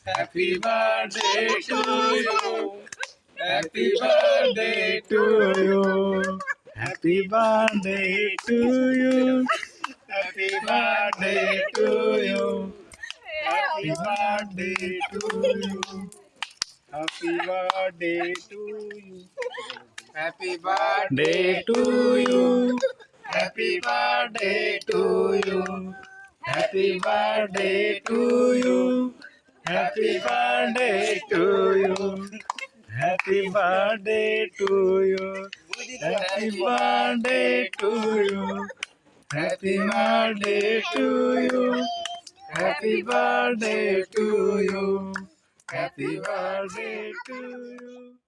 Happy birthday to you. Happy birthday to you. Happy birthday to you. Happy birthday to you. Happy birthday to you. Happy birthday to you. Happy birthday to you. Happy birthday to you. Happy birthday to you. Happy birthday to you. Happy birthday to you. Happy birthday to you. Happy birthday to you. Happy birthday to you. Happy birthday to you.